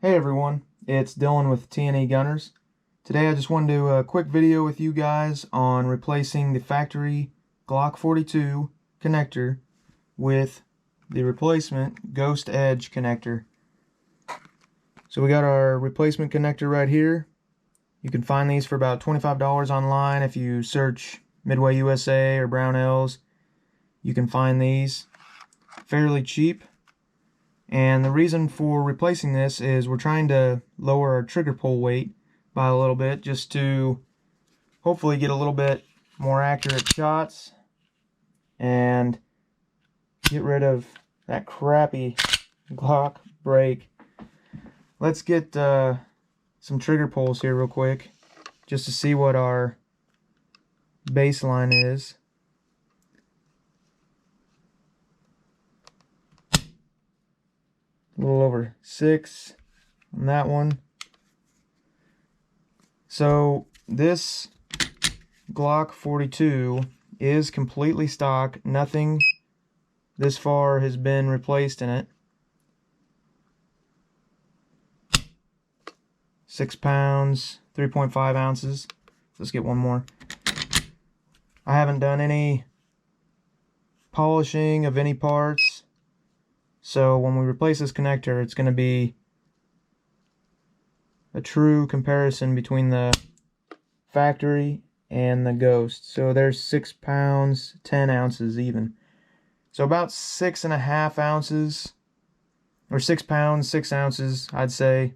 Hey everyone, it's Dylan with T&E Gunners. Today I just wanted to do a quick video with you guys on replacing the factory Glock 42 connector with the replacement Ghost Edge connector. So we got our replacement connector right here. You can find these for about $25 online if you search Midway USA or Brownells. You can find these fairly cheap. And the reason for replacing this is we're trying to lower our trigger pull weight by a little bit, just to hopefully get a little bit more accurate shots and get rid of that crappy Glock brake. Let's get some trigger pulls here real quick just to see what our baseline is. A little over 6 on that one. So this Glock 42 is completely stock. Nothing this far has been replaced in it. 6 pounds, 3.5 ounces. Let's get one more. I haven't done any polishing of any parts. So when we replace this connector, it's going to be a true comparison between the factory and the Ghost. So there's 6 pounds, 10 ounces even. So about 6.5 ounces, or 6 pounds, 6 ounces, I'd say,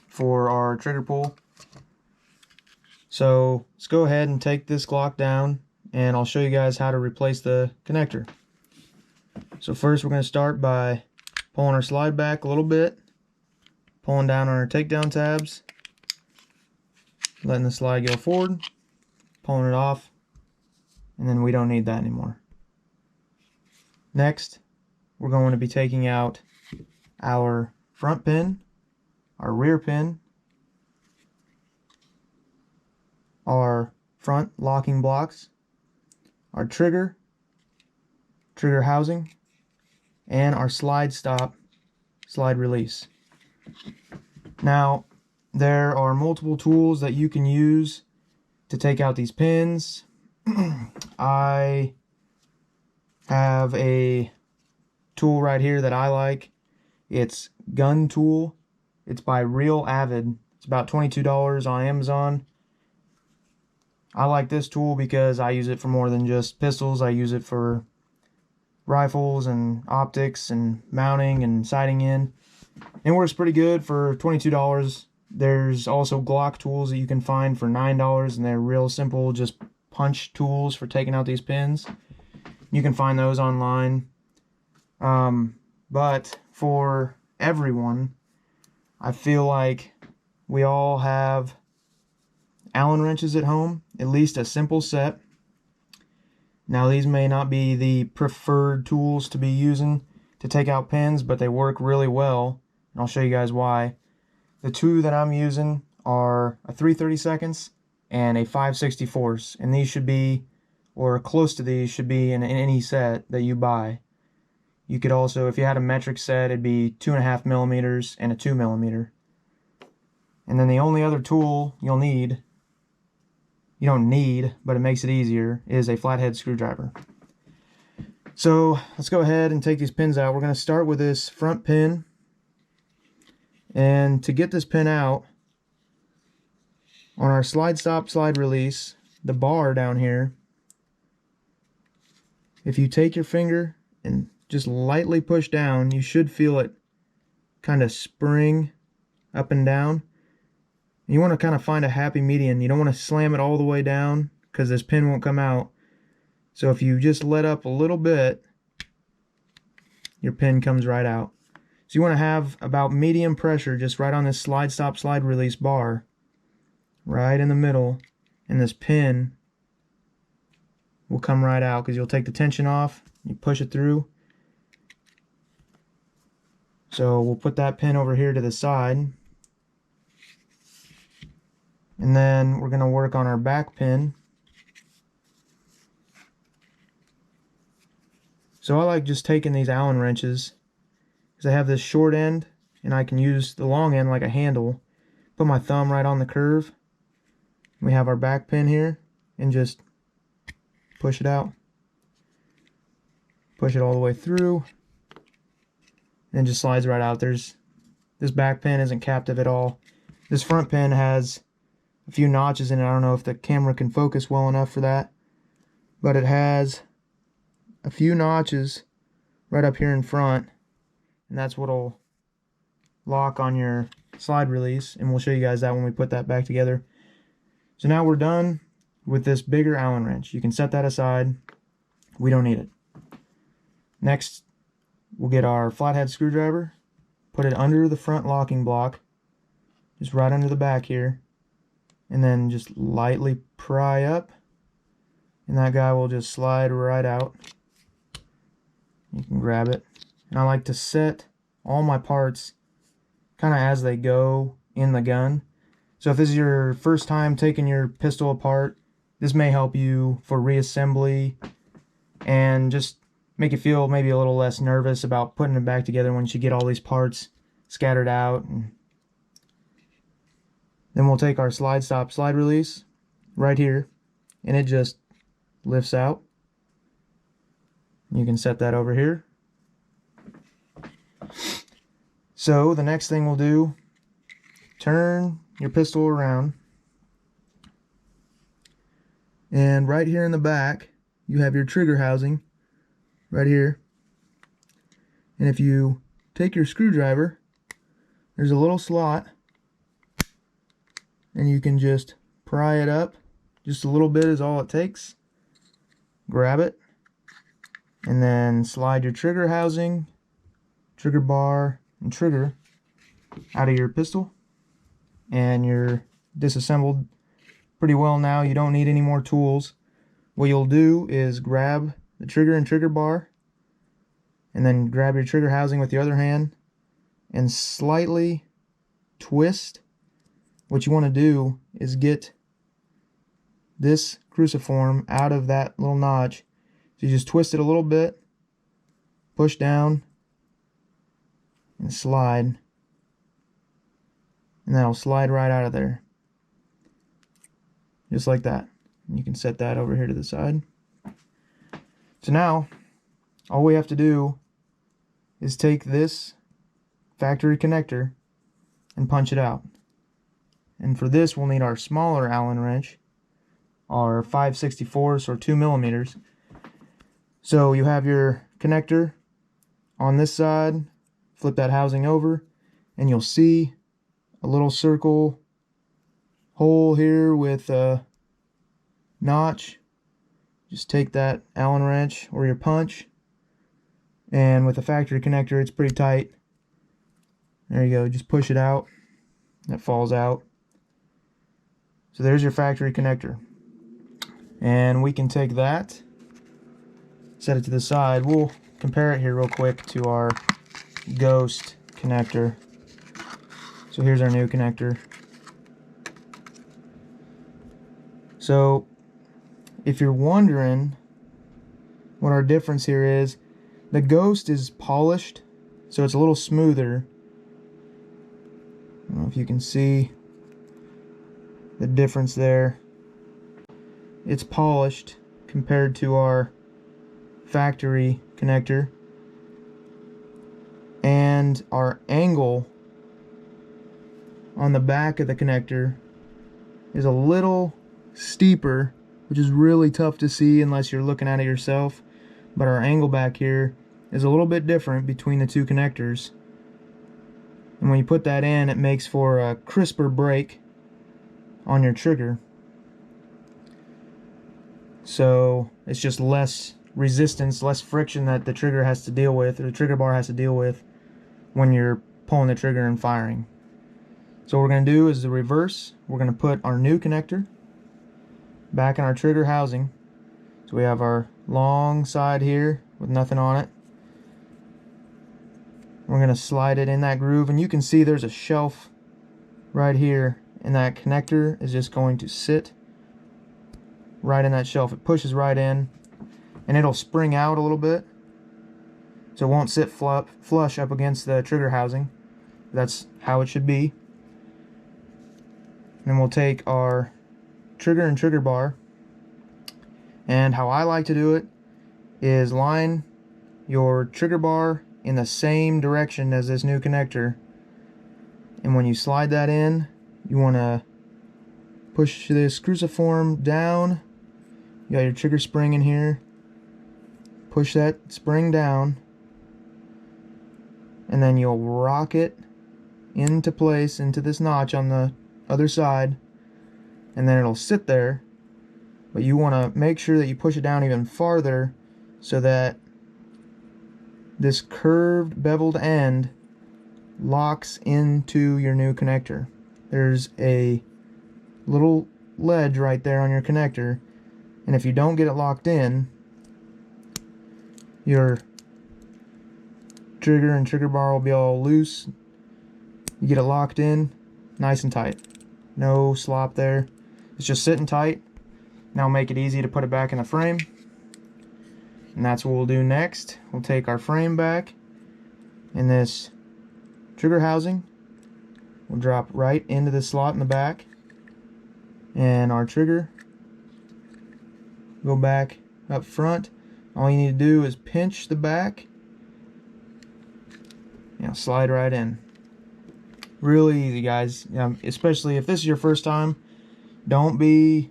for our trigger pull. So let's go ahead and take this Glock down, and I'll show you guys how to replace the connector. So first we're going to start by pulling our slide back a little bit, pulling down on our takedown tabs, letting the slide go forward, pulling it off, and then we don't need that anymore. Next, we're going to be taking out our front pin, our rear pin, our front locking blocks, our trigger housing, and our slide stop, slide release. Now, there are multiple tools that you can use to take out these pins. I have a tool right here that I like. It's Gun Tool. It's by Real Avid. It's about $22 on Amazon. I like this tool because I use it for more than just pistols. I use it for rifles and optics and mounting and sighting in. It works pretty good for $22. There's also Glock tools that you can find for $9, and they're real simple, just punch tools for taking out these pins. You can find those online. But for everyone, I feel like we all have Allen wrenches at home, at least a simple set. Now these may not be the preferred tools to be using to take out pins, but they work really well, and I'll show you guys why. The two that I'm using are a 3/32 and a 5/64, and these should be, or close to these, should be in any set that you buy. You could also, if you had a metric set, it'd be 2.5 millimeters and a 2 millimeter. And then the only other tool you'll need, you don't need, but it makes it easier, is a flathead screwdriver. So let's go ahead and take these pins out. We're going to start with this front pin. And to get this pin out, on our slide stop, slide release, the bar down here, if you take your finger and just lightly push down, you should feel it kind of spring up and down. You want to kind of find a happy median. You don't want to slam it all the way down because this pin won't come out. So if you just let up a little bit, your pin comes right out. So you want to have about medium pressure just right on this slide stop, slide release bar, right in the middle, and this pin will come right out because you'll take the tension off, you push it through. So we'll put that pin over here to the side. And then we're going to work on our back pin. So I like just taking these Allen wrenches because they have this short end and I can use the long end like a handle. Put my thumb right on the curve. We have our back pin here, and just push it out. Push it all the way through, and it just slides right out. This back pin isn't captive at all. This front pin has a few notches in it. I don't know if the camera can focus well enough for that, but it has a few notches right up here in front, and that's what'll lock on your slide release, and we'll show you guys that when we put that back together. So now we're done with this bigger Allen wrench. You can set that aside. We don't need it. Next, we'll get our flathead screwdriver, put it under the front locking block, just right under the back here, and then just lightly pry up, and that guy will just slide right out. You can grab it. And I like to set all my parts kind of as they go in the gun. So if this is your first time taking your pistol apart, this may help you for reassembly and just make you feel maybe a little less nervous about putting it back together once you get all these parts scattered out. And then we'll take our slide stop slide release right here, and it just lifts out. You can set that over here. So the next thing we'll do, turn your pistol around, and right here in the back you have your trigger housing right here. And if you take your screwdriver, there's a little slot, and you can just pry it up. Just a little bit is all it takes. Grab it, and then slide your trigger housing, trigger bar, and trigger out of your pistol, and you're disassembled pretty well now. You don't need any more tools. What you'll do is grab the trigger and trigger bar, and then grab your trigger housing with the other hand and slightly twist. What you want to do is get this cruciform out of that little notch. So you just twist it a little bit, push down, and slide, and that'll slide right out of there, just like that. And you can set that over here to the side. So now all we have to do is take this factory connector and punch it out. And for this we'll need our smaller Allen wrench, our 5/64 or 2 millimeters. So you have your connector on this side, flip that housing over, and you'll see a little circle hole here with a notch. Just take that Allen wrench or your punch, and with a factory connector it's pretty tight. There you go, just push it out, that falls out. So there's your factory connector, and we can take that, set it to the side. We'll compare it here real quick to our Ghost connector. So here's our new connector. So if you're wondering what our difference here is, the Ghost is polished, so it's a little smoother. I don't know if you can see the difference there. It's polished compared to our factory connector, and our angle on the back of the connector is a little steeper, which is really tough to see unless you're looking at it yourself. But our angle back here is a little bit different between the two connectors, and when you put that in, it makes for a crisper break on your trigger. So it's just less resistance, less friction that the trigger has to deal with, or the trigger bar has to deal with when you're pulling the trigger and firing. So what we're going to do is the reverse. We're going to put our new connector back in our trigger housing. So we have our long side here with nothing on it. We're going to slide it in that groove, and you can see there's a shelf right here, and that connector is just going to sit right in that shelf. It pushes right in, and it'll spring out a little bit, so it won't sit flush up against the trigger housing. That's how it should be. And then we'll take our trigger and trigger bar, and how I like to do it is line your trigger bar in the same direction as this new connector, and when you slide that in, you want to push this cruciform down. You got your trigger spring in here, push that spring down, and then you'll rock it into place into this notch on the other side, and then it'll sit there. But you want to make sure that you push it down even farther so that this curved beveled end locks into your new connector. There's a little ledge right there on your connector, and if you don't get it locked in, your trigger and trigger bar will be all loose. You get it locked in nice and tight. No slop there. It's just sitting tight. Now make it easy to put it back in the frame. And that's what we'll do next. We'll take our frame back in this trigger housing. We'll drop right into the slot in the back. And our trigger go back up front. All you need to do is pinch the back. Slide right in. Really easy, guys. Especially if this is your first time, don't be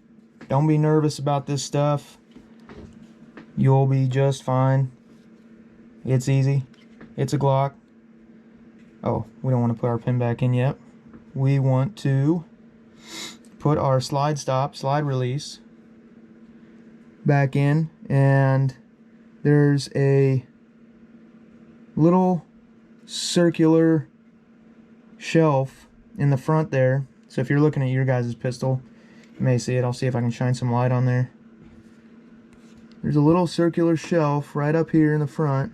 nervous about this stuff. You'll be just fine. It's easy. It's a Glock. Oh, we don't want to put our pin back in yet. We want to put our slide stop, slide release back in, and there's a little circular shelf in the front there. So if you're looking at your guys' pistol, you may see it. I'll see if I can shine some light on there. There's a little circular shelf right up here in the front,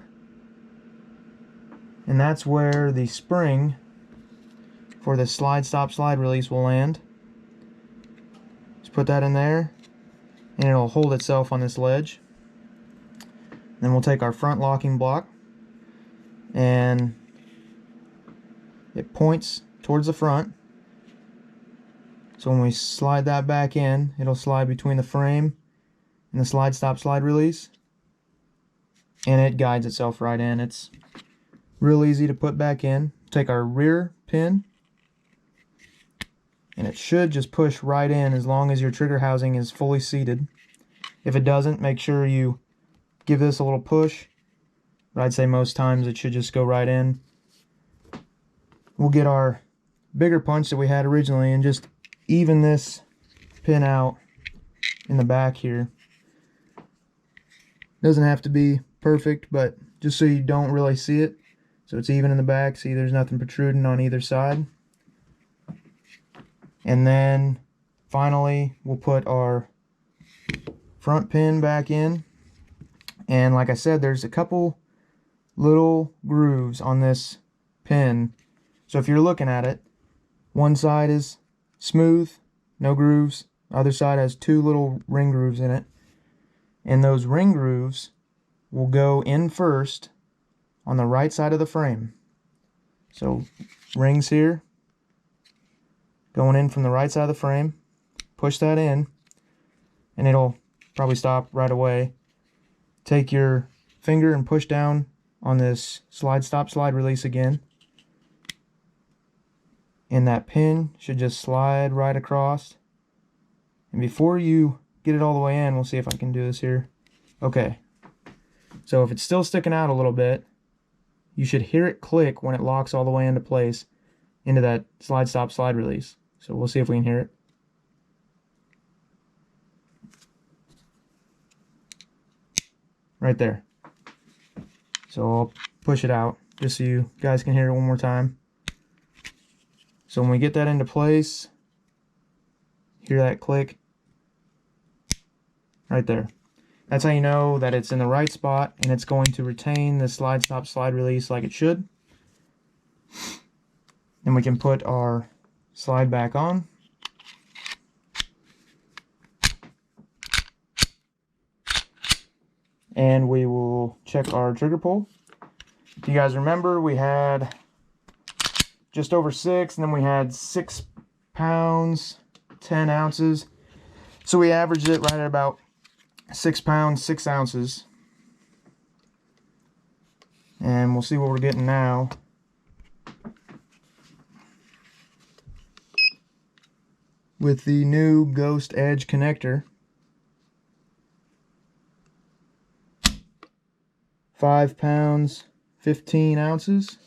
and that's where the spring for the slide stop slide release will land. Just put that in there, and it'll hold itself on this ledge. Then we'll take our front locking block, and it points towards the front. So when we slide that back in, it'll slide between the frame and the slide stop slide release, and it guides itself right in. It's real easy to put back in. Take our rear pin, and it should just push right in as long as your trigger housing is fully seated. If it doesn't, make sure you give this a little push, but I'd say most times it should just go right in. We'll get our bigger punch that we had originally and just even this pin out in the back here. Doesn't have to be perfect, but just so you don't really see it, so it's even in the back. See, there's nothing protruding on either side. And then finally we'll put our front pin back in, and like I said, there's a couple little grooves on this pin. So if you're looking at it, one side is smooth, no grooves. The other side has two little ring grooves in it. And those ring grooves will go in first on the right side of the frame. So rings here, going in from the right side of the frame. Push that in, and it'll probably stop right away. Take your finger and push down on this slide stop slide release again. And that pin should just slide right across. And before you get it all the way in, we'll see if I can do this here. Okay. So if it's still sticking out a little bit, you should hear it click when it locks all the way into place into that slide stop slide release. So we'll see if we can hear it. Right there. So I'll push it out just so you guys can hear it one more time. So when we get that into place, hear that click right there. That's how you know that it's in the right spot and it's going to retain the slide stop slide release like it should. Then we can put our slide back on. And we will check our trigger pull. If you guys remember, we had just over 6, and then we had 6 pounds, 10 ounces. So we averaged it right at about 6 pounds, 6 ounces. And we'll see what we're getting now. With the new Ghost Edge connector. 5 pounds, 15 ounces.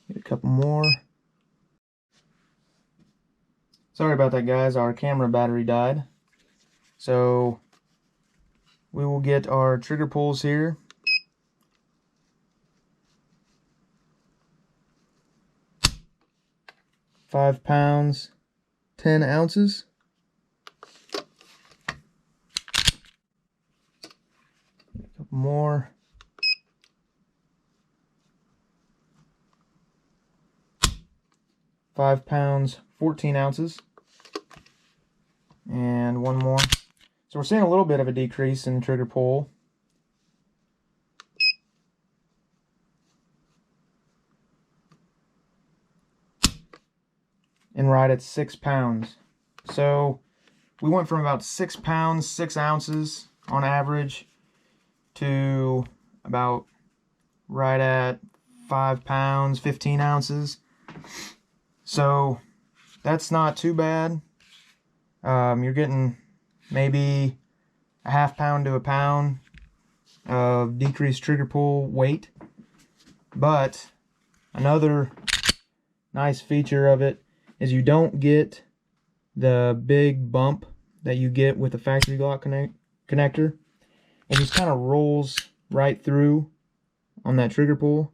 Get a couple more. Sorry about that, guys. Our camera battery died. So we will get our trigger pulls here. £5 pounds, 10 ounces. A couple more. £5 pounds, 14 ounces. And one more. So we're seeing a little bit of a decrease in trigger pull. And right at 6 pounds. So we went from about 6 pounds, 6 ounces on average to about right at 5 pounds, 15 ounces. So that's not too bad. You're getting maybe a ½ pound to a pound of decreased trigger pull weight. But another nice feature of it is you don't get the big bump that you get with a factory Glock connector. It just kind of rolls right through on that trigger pull.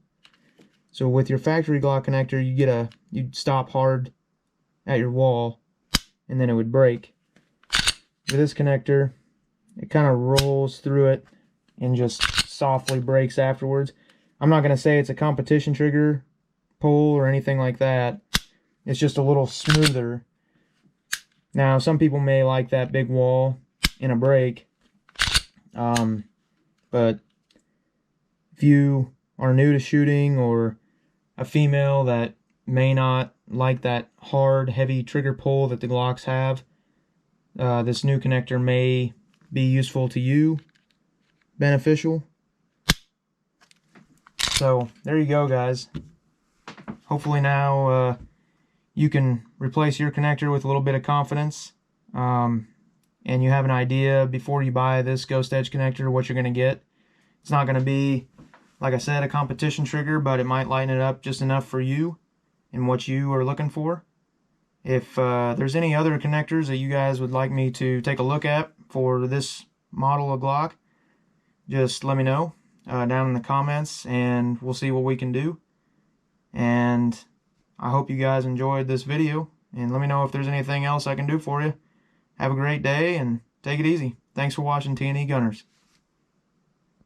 So with your factory Glock connector, you'd stop hard at your wall and then it would break. With this connector, it kind of rolls through it and just softly breaks afterwards. I'm not going to say it's a competition trigger pull or anything like that. It's just a little smoother. Now, some people may like that big wall in a break. But if you are new to shooting or a female that may not like that hard, heavy trigger pull that the Glocks have, this new connector may be useful to you, beneficial. So there you go, guys. Hopefully now you can replace your connector with a little bit of confidence, and you have an idea before you buy this Ghost Edge connector what you're going to get. It's not going to be, like I said, a competition trigger, but it might lighten it up just enough for you and what you are looking for. If there's any other connectors that you guys would like me to take a look at for this model of Glock, just let me know down in the comments, and we'll see what we can do. And I hope you guys enjoyed this video, and let me know if there's anything else I can do for you. Have a great day, and take it easy. Thanks for watching T&E Gunners.